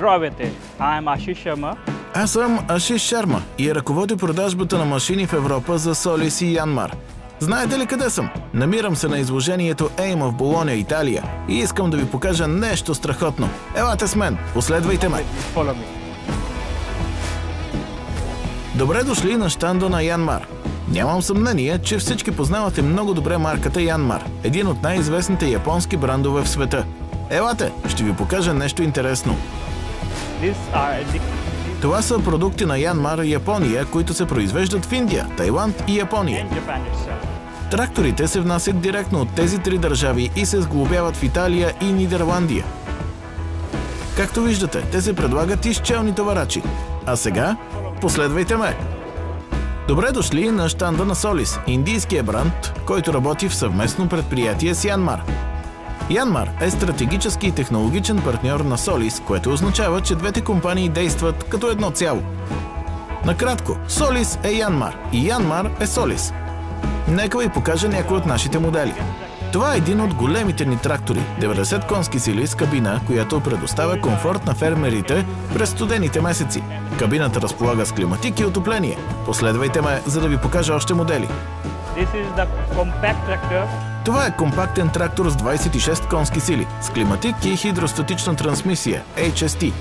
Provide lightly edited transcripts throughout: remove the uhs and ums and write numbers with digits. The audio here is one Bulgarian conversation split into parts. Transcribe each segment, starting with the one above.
Здравейте, I'm Ashish Sharma. Аз съм Ашиш Шарма и ръководя продажбата на машини в Европа за Солис и Янмар. Знаете ли къде съм? Намирам се на изложението AIM в Болоня, Италия и искам да ви покажа нещо страхотно. Елате с мен, последвайте ме! Добре дошли на щанда на Янмар. Нямам съмнение, че всички познавате много добре марката Янмар, един от най-известните японски брандове в света. Елате, ще ви покажа нещо интересно. Това са продукти на Янмар, Япония, които се произвеждат в Индия, Тайланд и Япония. Тракторите се внасят директно от тези три държави и се сглобяват в Италия и Нидерландия. Както виждате, те се предлагат и с челни товарачи. А сега, последвайте ме! Добре дошли на щанда на Солис, индийския бранд, който работи в съвместно предприятие с Янмар. Янмар е стратегически и технологичен партньор на Солис, което означава, че двете компании действат като едно цяло. Накратко, Солис е Янмар и Янмар е Солис. Нека ви покажа някои от нашите модели. Това е един от големите ни трактори, 90 конски сили с кабина, която предоставя комфорт на фермерите през студените месеци. Кабината разполага с климатик и отопление. Последвайте ме, за да ви покажа още модели. Това е компактен трактор с 26 конски сили, с климатик и хидростатична трансмисия, HST.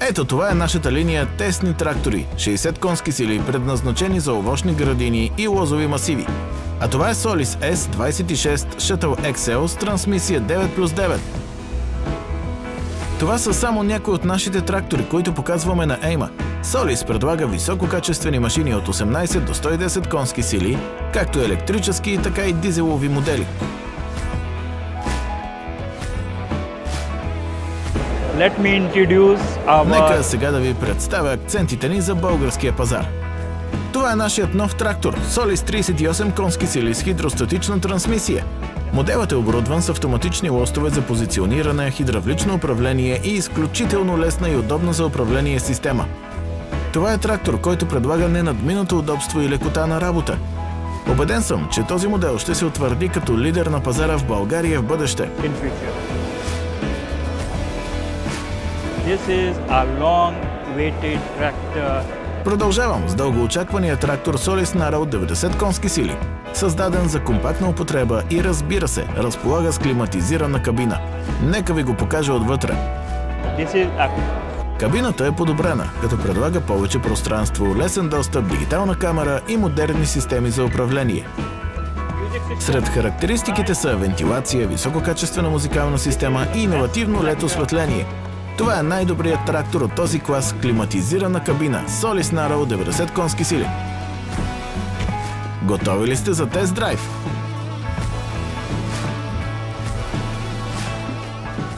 Ето това е нашата линия тесни трактори, 60 конски сили, предназначени за овощни градини и лозови масиви. А това е Solis S26 Shuttle XL с трансмисия 9+9. Това са само някои от нашите трактори, които показваме на AIM. Солис предлага висококачествени машини от 18 до 110 конски сили, както електрически, така и дизелови модели. Нека сега да ви представя акцентите ни за българския пазар. Това е нашият нов трактор Солис 38 конски сили с хидростатична трансмисия. Моделът е оборудван с автоматични лостове за позициониране, хидравлично управление и изключително лесна и удобна за управление система. Това е трактор, който предлага ненадминато удобство и лекота на работа. Убеден съм, че този модел ще се утвърди като лидер на пазара в България в бъдеще. Продължавам с дългоочаквания трактор Sollis Narrow 90 конски сили, създаден за компактна употреба и, разбира се, разполага с климатизирана кабина. Нека ви го покажа отвътре. Кабината е подобрена, като предлага повече пространство, лесен достъп, дигитална камера и модерни системи за управление. Сред характеристиките са вентилация, висококачествена музикална система и иновативно LED осветление. Това е най-добрият трактор от този клас климатизирана кабина Sollis Narrow 90 конски сили. Готови ли сте за тест драйв?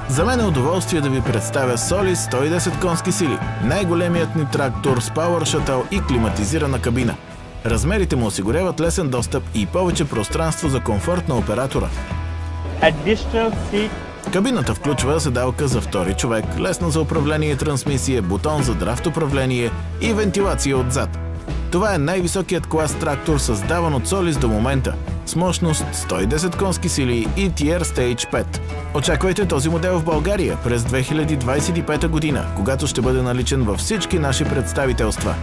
За мен е удоволствие да ви представя Sollis 110 конски сили, най-големият ни трактор с Power Shuttle и климатизирана кабина. Размерите му осигуряват лесен достъп и повече пространство за комфорт на оператора. Кабината включва седалка за втори човек, лесна за управление трансмисия, бутон за драфт управление и вентилация отзад. Това е най-високият клас трактор, създаван от Solис до момента, с мощност 110 конски сили и TR Stage 5. Очаквайте този модел в България през 2025 година, когато ще бъде наличен във всички наши представителства.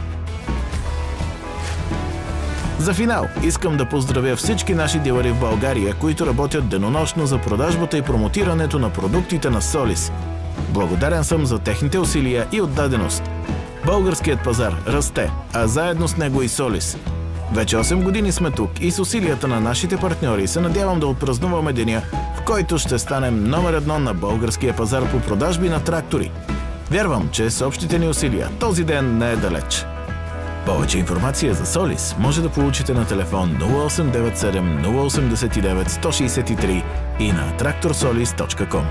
За финал, искам да поздравя всички наши дилъри в България, които работят денонощно за продажбата и промотирането на продуктите на Солис. Благодарен съм за техните усилия и отдаденост. Българският пазар расте, а заедно с него и Солис. Вече 8 години сме тук и с усилията на нашите партньори се надявам да отпразнуваме деня, в който ще станем номер 1 на българския пазар по продажби на трактори. Вярвам, че с общите ни усилия този ден не е далеч. Повече информация за Солис може да получите на телефон 0897 089 163 и на tractorsolis.com.